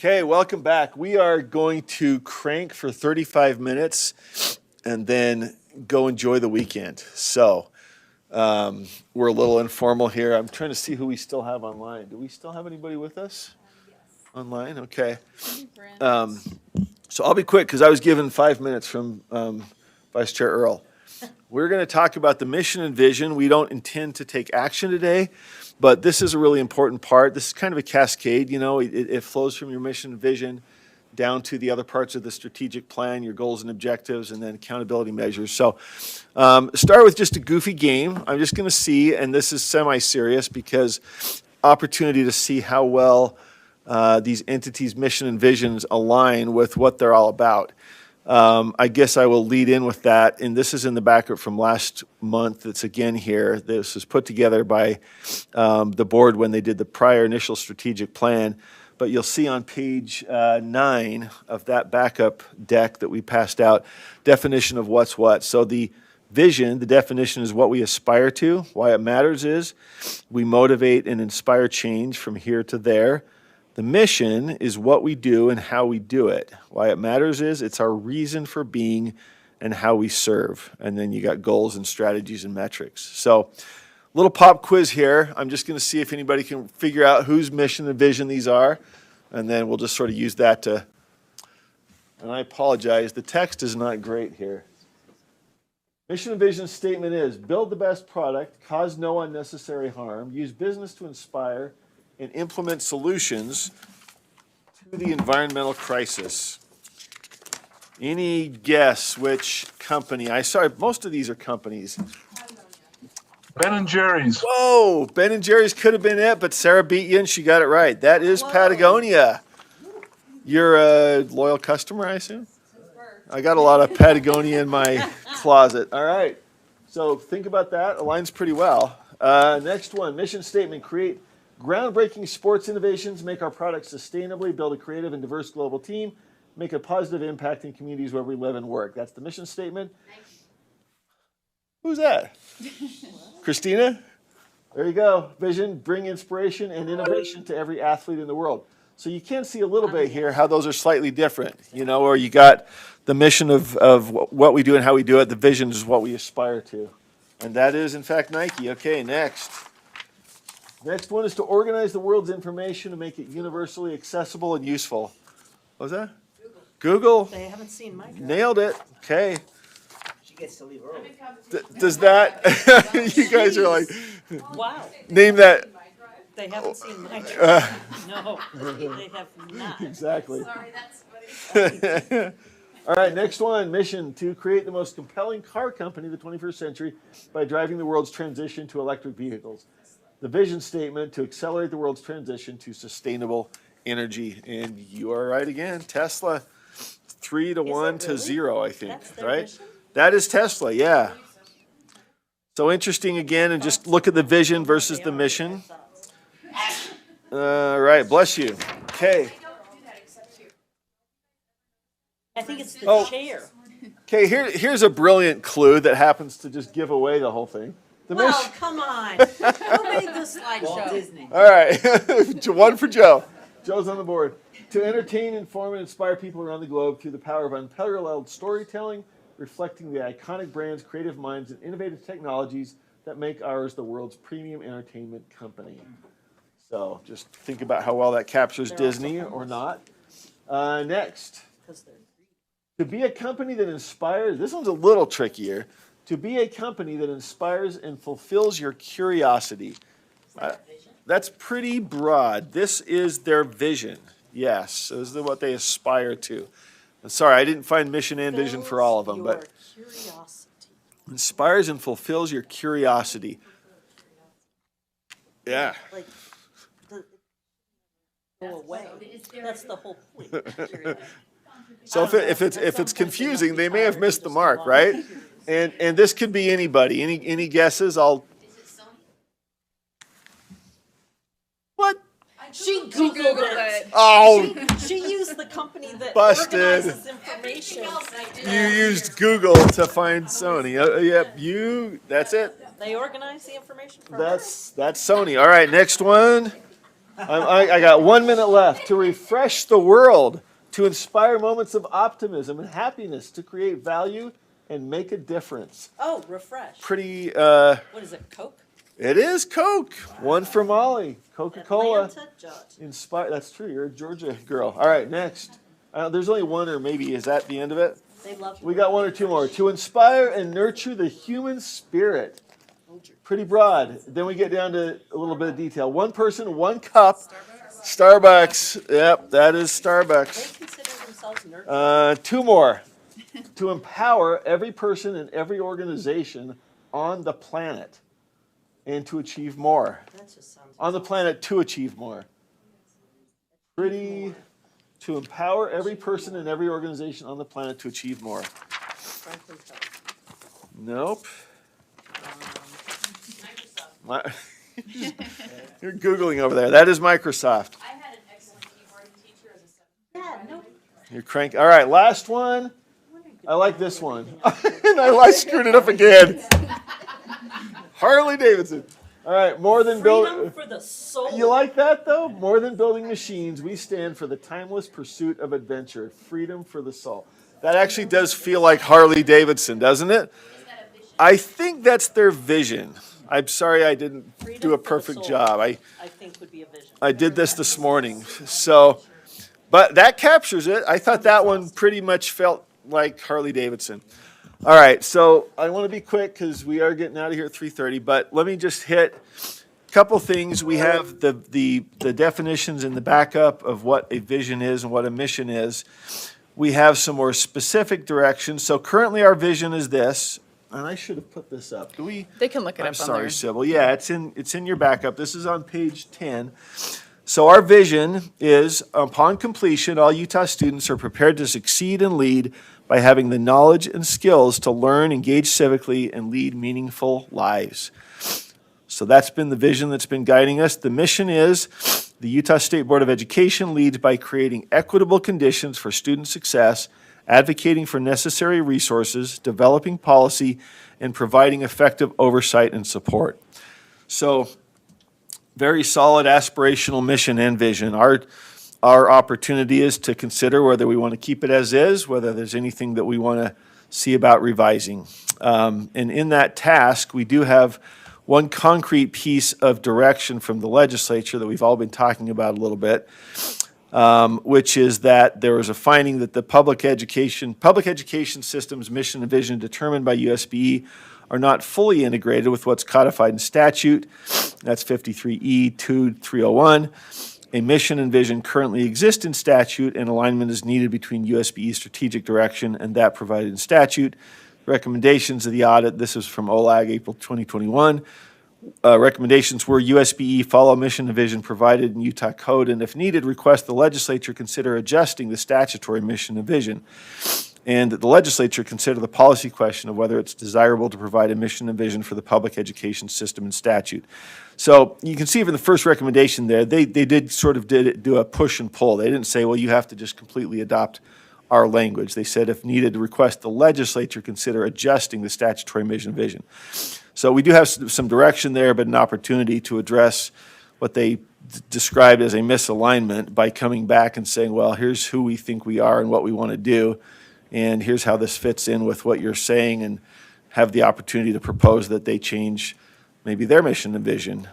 Okay, welcome back. We are going to crank for 35 minutes and then go enjoy the weekend. So we're a little informal here. I'm trying to see who we still have online. Do we still have anybody with us? Yes. Online? Okay. So I'll be quick because I was given 5 minutes from Vice Chair Earl. We're going to talk about the mission and vision. We don't intend to take action today, but this is a really important part. This is kind of a cascade, you know, it flows from your mission and vision down to the other parts of the strategic plan, your goals and objectives, and then accountability measures. So start with just a goofy game. I'm just going to see, and this is semi-serious because opportunity to see how well these entities' mission and visions align with what they're all about. I guess I will lead in with that, and this is in the backup from last month. It's again here. This was put together by the board when they did the prior initial strategic plan. But you'll see on page 9 of that backup deck that we passed out, definition of what's what. So the vision, the definition is what we aspire to. Why it matters is we motivate and inspire change from here to there. The mission is what we do and how we do it. Why it matters is it's our reason for being and how we serve. And then you got goals and strategies and metrics. So little pop quiz here. I'm just going to see if anybody can figure out whose mission and vision these are. And then we'll just sort of use that to, and I apologize, the text is not great here. Mission and vision statement is build the best product, cause no unnecessary harm, use business to inspire, and implement solutions to the environmental crisis. Any guess which company? Most of these are companies. Ben & Jerry's. Whoa, Ben & Jerry's could have been it, but Sarah beat you and she got it right. That is Patagonia. You're a loyal customer, I assume? I got a lot of Patagonia in my closet. All right, so think about that. Aligns pretty well. Next one, mission statement, create groundbreaking sports innovations, make our products sustainably, build a creative and diverse global team, make a positive impact in communities where we live and work. That's the mission statement. Who's that? Christina? There you go. Vision, bring inspiration and innovation to every athlete in the world. So you can see a little bit here how those are slightly different, you know, or you got the mission of what we do and how we do it. The vision is what we aspire to. And that is, in fact, Nike. Okay, next. Next one is to organize the world's information and make it universally accessible and useful. What was that? Google. They haven't seen my drive. Nailed it. Okay. She gets to leave early. Does that, you guys are like, Wow, name that. they haven't seen my drive. No, they have not. Exactly. Sorry, that's funny. All right, next one. Mission to create the most compelling car company of the 21st century by driving the world's transition to electric vehicles. The vision statement to accelerate the world's transition to sustainable energy. And you are right again. Tesla, 3-1 to really? 0, I think, That's their right? mission? That is Tesla, yeah. So interesting again, and just look at the vision versus the mission. All right, bless you. Okay. I think it's the Oh. chair. Okay, here's a brilliant clue that happens to just give away the whole thing. The Well, mission. come on. Who made this slideshow? Disney. All right, one for Joe. Joe's on the board. To entertain, inform, and inspire people around the globe through the power of unparalleled storytelling, reflecting the iconic brands, creative minds, and innovative technologies that make ours the world's premium entertainment company. So just think about how well that captures They're Disney also or not. Next. 'Cause they're To be a company that inspires, this one's a little trickier. To be a company that inspires and fulfills your curiosity. That's pretty broad. This is their vision. Yes, this is what they aspire to. I'm sorry, I didn't find mission and vision for all of them, but your curiosity. inspires and fulfills your curiosity. Yeah. Like, go away. That's the whole point. So if it's confusing, they may have missed the mark, right? And this could be anybody. Any guesses? Is it Sony? What? She Googled it. Oh, She used the company that Busted. organizes information. you used Google to find Sony. Yep, that's it. They organize the information for us. That's Sony. All right, next one. I got 1 minute left. To refresh the world, to inspire moments of optimism and happiness, to create value and make a difference. Oh, refresh. Pretty, What is it, Coke? it is Coke. One for Molly. Coca-Cola. Atlanta, Georgia. Inspire. That's true. You're a Georgia girl. All right, next. There's only one, or maybe is that the end of it? They love We got one or two more. To inspire and nurture the human spirit. Pretty broad. Then we get down to a little bit of detail. One person, one cup. Starbucks. Yep, that is Starbucks. They consider themselves nurturing. Two more. To empower every person and every organization on the planet and to achieve more. That just sounds. On the planet to achieve more. Pretty. To empower every person and every organization on the planet to achieve more. Franklin Covey. Nope. Microsoft. You're Googling over there. That is Microsoft. I had an excellent keyboarding teacher as a seventh. Yeah, no. You're crank. All right, last one. I like this one. And I screwed it up again. Harley Davidson. All right, more than Freedom build. for the soul. You like that though? More than building machines, we stand for the timeless pursuit of adventure, freedom for the soul. That actually does feel like Harley Davidson, doesn't it? Is that a vision? I think that's their vision. I'm sorry I didn't Freedom do a for the perfect soul, job. I think would be a vision. I did this morning. So, but that captures it. I thought that one pretty much felt like Harley Davidson. All right, so I want to be quick because we are getting out of here at 3:30, but let me just hit a couple things. We have the definitions in the backup of what a vision is and what a mission is. We have some more specific directions. So currently our vision is this, and I should have put this up. Do we? They can look it I'm up on sorry, there. Sybil. Yeah, it's in your backup. This is on page 10. So our vision is, upon completion, all Utah students are prepared to succeed and lead by having the knowledge and skills to learn, engage civically, and lead meaningful lives. So that's been the vision that's been guiding us. The mission is the Utah State Board of Education leads by creating equitable conditions for student success, advocating for necessary resources, developing policy, and providing effective oversight and support. So, very solid aspirational mission and vision. Our opportunity is to consider whether we want to keep it as is, whether there's anything that we want to see about revising. And in that task, we do have one concrete piece of direction from the legislature that we've all been talking about a little bit, which is that there was a finding that the public education system's mission and vision determined by USBE are not fully integrated with what's codified in statute. That's 53E 2301. A mission and vision currently exist in statute, and alignment is needed between USBE's strategic direction and that provided in statute. Recommendations of the audit, this is from OLAG, April 2021. Recommendations were USBE follow mission and vision provided in Utah Code, and if needed, request the legislature consider adjusting the statutory mission and vision. And that the legislature consider the policy question of whether it's desirable to provide a mission and vision for the public education system in statute. So you can see from the first recommendation there, they did sort of do a push and pull. They didn't say, well, you have to just completely adopt our language. They said, if needed, request the legislature consider adjusting the statutory mission and vision. So we do have some direction there, but an opportunity to address what they described as a misalignment by coming back and saying, well, here's who we think we are and what we want to do. And here's how this fits in with what you're saying, and have the opportunity to propose that they change maybe their mission and vision.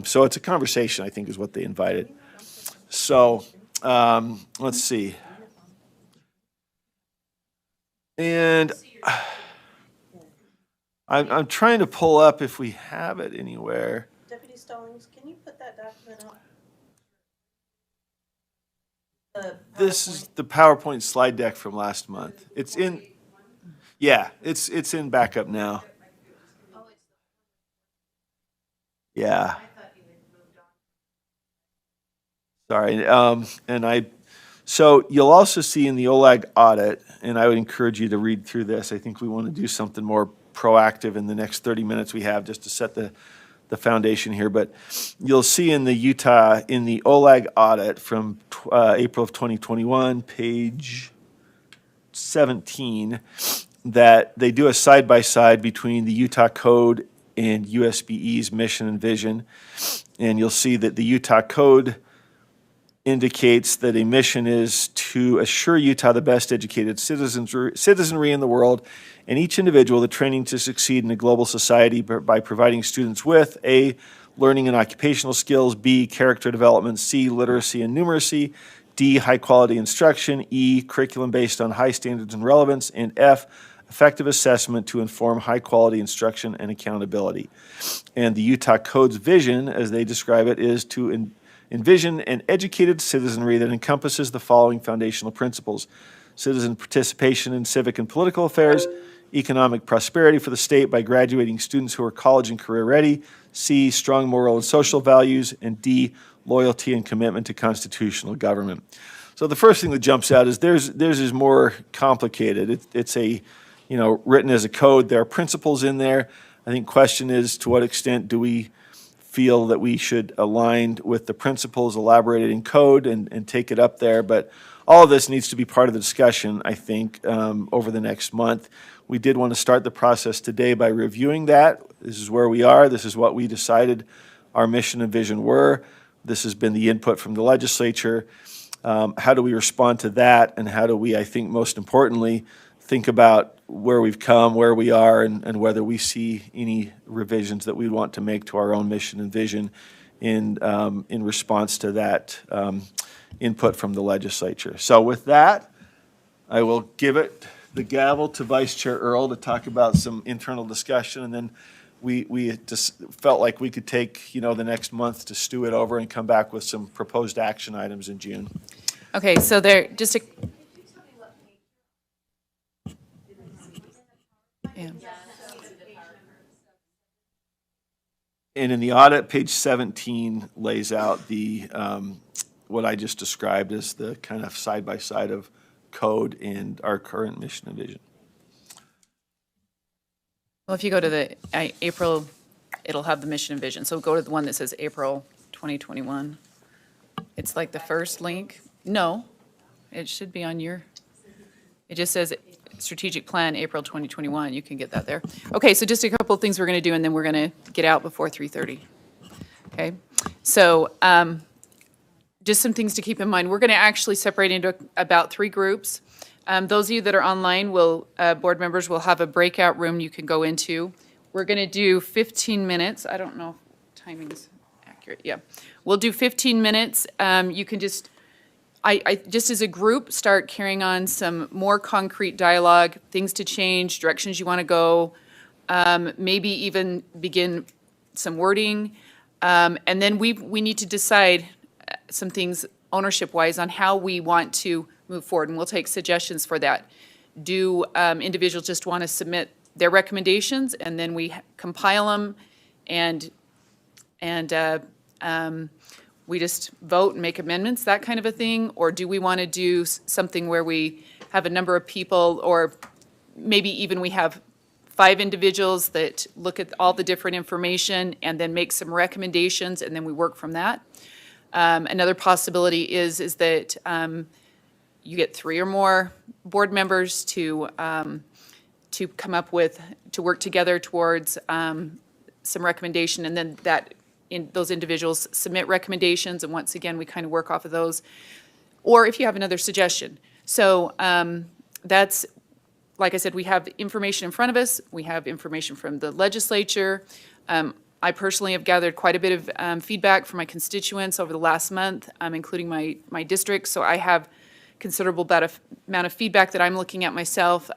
So it's a conversation, I think, is what they invited. So let's see. And I'm trying to pull up if we have it anywhere. Deputy Stallings, can you put that document up? This is the PowerPoint slide deck from last month. It's in, yeah, it's in backup now. Yeah. Sorry, so you'll also see in the OLAG audit, and I would encourage you to read through this. I think we want to do something more proactive in the next 30 minutes we have just to set the foundation here. But you'll see in the OLAG audit from April of 2021, page 17, that they do a side-by-side between the Utah Code and USBE's mission and vision. And you'll see that the Utah Code indicates that a mission is to assure Utah the best educated citizenry in the world, and each individual the training to succeed in a global society by providing students with A, learning and occupational skills, B, character development, C, literacy and numeracy, D, high-quality instruction, E, curriculum based on high standards and relevance, and F, effective assessment to inform high-quality instruction and accountability. And the Utah Code's vision, as they describe it, is to envision an educated citizenry that encompasses the following foundational principles: citizen participation in civic and political affairs, economic prosperity for the state by graduating students who are college and career ready, C, strong moral and social values, and D, loyalty and commitment to constitutional government. So the first thing that jumps out is theirs is more complicated. It's written as a code. There are principles in there. I think question is, to what extent do we feel that we should align with the principles elaborated in code and take it up there? But all of this needs to be part of the discussion, I think, over the next month. We did want to start the process today by reviewing that. This is where we are. This is what we decided our mission and vision were. This has been the input from the legislature. How do we respond to that? And how do we, I think most importantly, think about where we've come, where we are, and whether we see any revisions that we want to make to our own mission and vision in response to that input from the legislature. So with that, I will give it the gavel to Vice Chair Earl to talk about some internal discussion, and then we just felt like we could take the next month to stew it over and come back with some proposed action items in June. Okay, so there, just a. Yeah. And in the audit, page 17 lays out the what I just described as the kind of side-by-side of code and our current mission and vision. Well, if you go to the April, it'll have the mission and vision. So go to the one that says April 2021. It's like the first link. No, it should be on your, it just says strategic plan, April 2021. You can get that there. Okay, so just a couple of things we're going to do, and then we're going to get out before 3:30. Okay, so just some things to keep in mind. We're going to actually separate into about 3 groups. Those of you that are online board members will have a breakout room you can go into. We're going to do 15 minutes. I don't know if timing's accurate. Yeah, we'll do 15 minutes. You can just, I just as a group, start carrying on some more concrete dialogue, things to change, directions you want to go, maybe even begin some wording. And then we need to decide some things ownership-wise on how we want to move forward, and we'll take suggestions for that. Do individuals just want to submit their recommendations, and then we compile them, and we just vote and make amendments, that kind of a thing? Or do we want to do something where we have a number of people, or maybe even we have 5 individuals that look at all the different information and then make some recommendations, and then we work from that? Another possibility is that you get 3 or more board members to come up with, to work together towards some recommendation, and then those individuals submit recommendations, and once again, we kind of work off of those. Or if you have another suggestion. So that's, like I said, we have information in front of us. We have information from the legislature. I personally have gathered quite a bit of feedback from my constituents over the last month, including my district. So I have considerable amount of feedback that I'm looking at myself.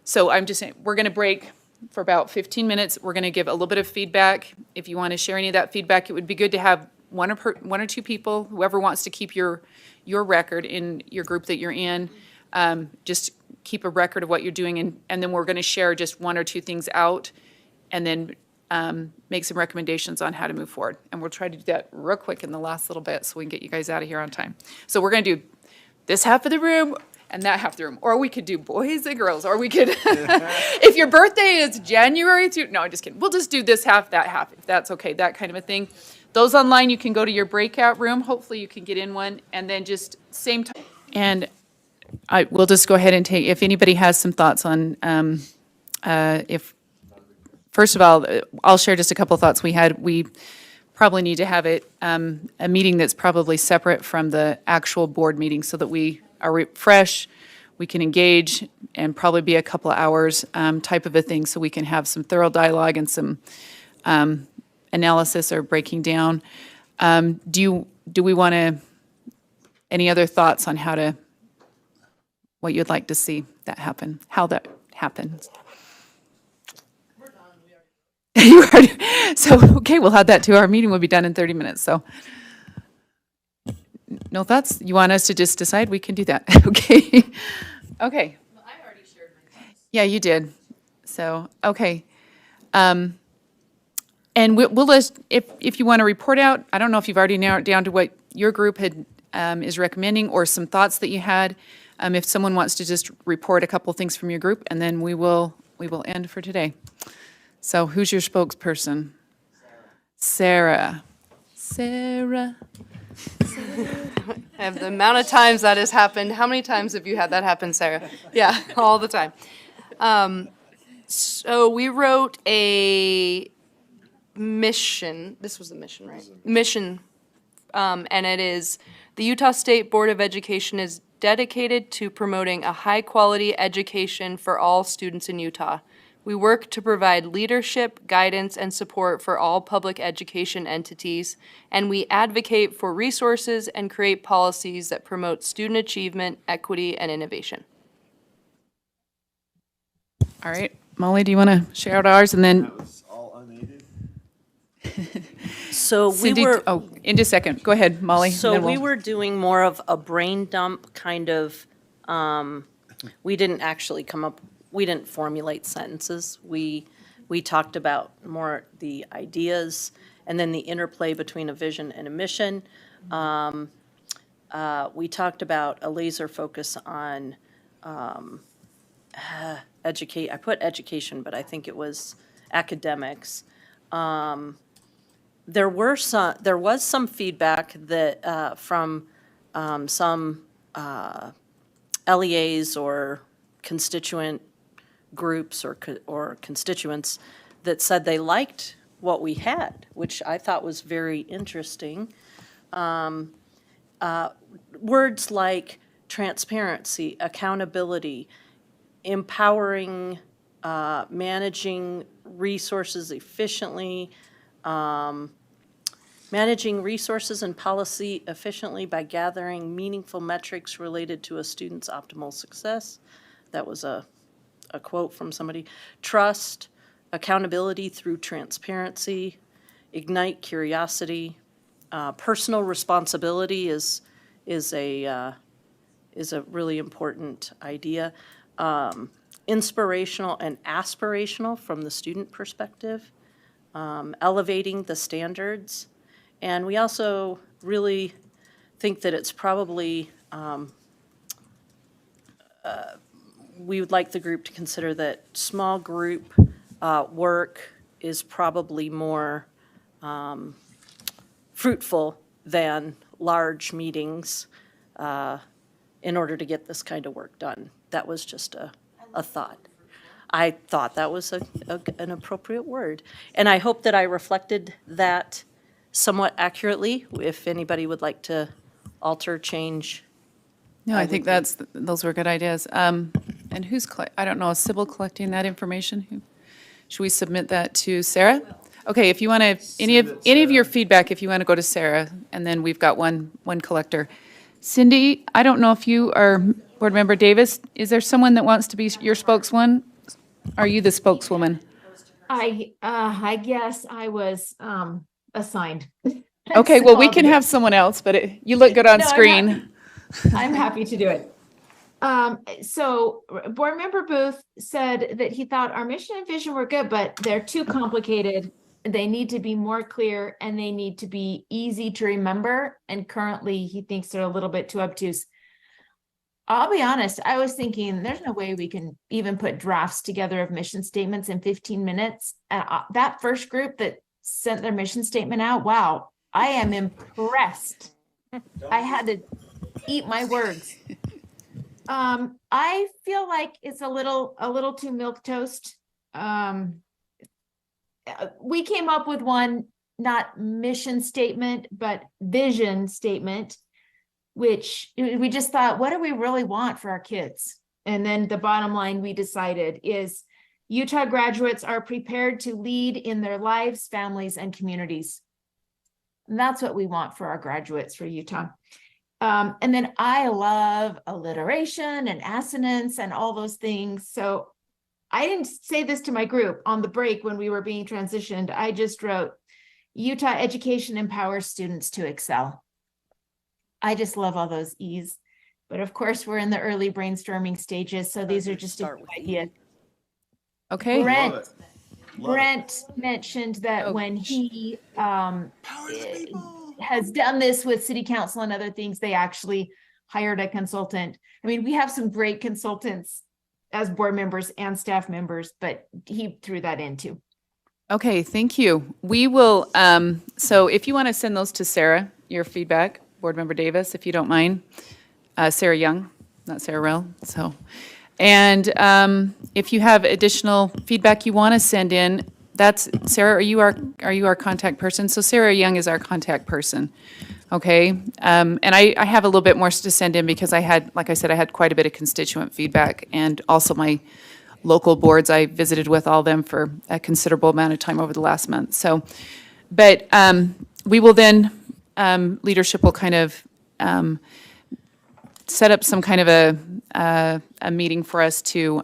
So I'm just saying, we're going to break for about 15 minutes. We're going to give a little bit of feedback. If you want to share any of that feedback, it would be good to have one or two people, whoever wants to keep your record in your group that you're in, just keep a record of what you're doing, and then we're going to share just 1 or 2 things out, and then make some recommendations on how to move forward. And we'll try to do that real quick in the last little bit so we can get you guys out of here on time. So we're going to do this half of the room and that half of the room. Or we could do boys and girls. Or we could, if your birthday is January through, no, I'm just kidding. We'll just do this half, that half, if that's okay, that kind of a thing. Those online, you can go to your breakout room. Hopefully you can get in one. And then just same time. And we'll just go ahead and take, if anybody has some thoughts on if first of all, I'll share just a couple thoughts we had. We probably need to have it, a meeting that's probably separate from the actual board meeting so that we are fresh, we can engage, and probably be a couple of hours type of a thing, so we can have some thorough dialogue and some analysis or breaking down. Do we want to, any other thoughts on what you'd like to see that happen, how that happens? You already, so, okay, we'll add that to our meeting. We'll be done in 30 minutes, so. No thoughts? You want us to just decide? We can do that, okay? Okay. Well, I already shared my thoughts. Yeah, you did. So, okay. And we'll list, if you want to report out, I don't know if you've already narrowed it down to what your group is recommending or some thoughts that you had. If someone wants to just report a couple things from your group, and then we will end for today. So who's your spokesperson? Sarah. Sarah. And the amount of times that has happened, how many times have you had that happen, Sarah? Yeah, all the time. So we wrote a mission, this was the mission, right? Mission, and it is, the Utah State Board of Education is dedicated to promoting a high-quality education for all students in Utah. We work to provide leadership, guidance, and support for all public education entities, and we advocate for resources and create policies that promote student achievement, equity, and innovation. All right. Molly, do you want to share out ours? And then That was all unaided. So we Cindy, were, oh, in just a second. Go ahead, Molly. and so then we we'll- were doing more of a brain dump kind of, we didn't actually we didn't formulate sentences. We talked about more the ideas and then the interplay between a vision and a mission. We talked about a laser focus on educate. I put education, but I think it was academics. There was some feedback that from some LEAs or constituent groups or constituents that said they liked what we had, which I thought was very interesting. Words like transparency, accountability, empowering, managing resources efficiently, managing resources and policy efficiently by gathering meaningful metrics related to a student's optimal success. That was a quote from somebody. Trust, accountability through transparency, ignite curiosity. Personal responsibility is a really important idea. Inspirational and aspirational from the student perspective. Elevating the standards. And we also really think that it's probably, we would like the group to consider that small group work is probably more fruitful than large meetings in order to get this kind of work done. That was just a thought. I thought that was an appropriate word. And I hope that I reflected that somewhat accurately. If anybody would like to alter, change. No, I think those were good ideas. And who's, I don't know, is Sybil collecting that information? Should we submit that to Sarah? Okay, if you want to, any of your feedback, if you want to go to Sarah, and then we've got one collector. Cindy, I don't know if you are, Board Member Davis, is there someone that wants to be your spokeswoman? Are you the spokeswoman? I guess I was assigned. Okay, So well, we I'll can do it. have someone else, but you look good on No, I'm screen. I'm happy to do it. So Board Member Booth said that he thought our mission and vision were good, but they're too complicated. They need to be more clear and they need to be easy to remember. And currently he thinks they're a little bit too obtuse. I'll be honest, I was thinking there's no way we can even put drafts together of mission statements in 15 minutes. That first group that sent their mission statement out, wow, I am impressed. I had to eat my words. I feel like it's a little too milquetoast. we came up with one, not mission statement, but vision statement, which we just thought, what do we really want for our kids? And then the bottom line we decided is Utah graduates are prepared to lead in their lives, families, and communities. And that's what we want for our graduates for Utah. And then I love alliteration and assonance and all those things. So I didn't say this to my group on the break when we were being transitioned. I just wrote, Utah education empowers students to excel. I just love all those E's. But of course, we're in the early brainstorming stages. So these are just a Start few with E. ideas. Okay. Brent mentioned that Oh, when he has done this with city council and other things, they actually hired a consultant. I mean, we have some great consultants as board members and staff members, but he threw that in too. Okay, thank you. We will, so if you want to send those to Sarah, your feedback, Board Member Davis, if you don't mind. Sarah Young, not Sarah Rell, so. And if you have additional feedback you want to send in, that's, Sarah, are you our contact person? So Sarah Young is our contact person, okay? And I have a little bit more to send in because I had, like I said, I had quite a bit of constituent feedback and also my local boards, I visited with all of them for a considerable amount of time over the last month. So, but we will then, leadership will kind of set up some kind of a meeting for us to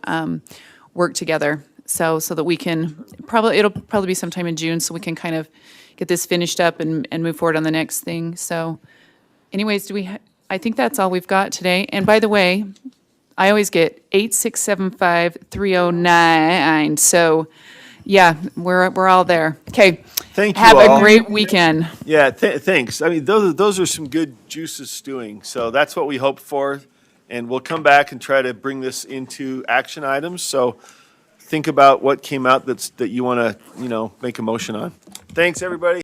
work together. So that we can, it'll probably be sometime in June, so we can kind of get this finished up and move forward on the next thing. So anyways, I think that's all we've got today. And by the way, I always get 8675-309. So yeah, we're all there. Okay. Thank you Have all. a great weekend. Yeah, thanks. I mean, those are some good juices stewing. So that's what we hoped for. And we'll come back and try to bring this into action items. So think about what came out that you want to, make a motion on. Thanks, everybody.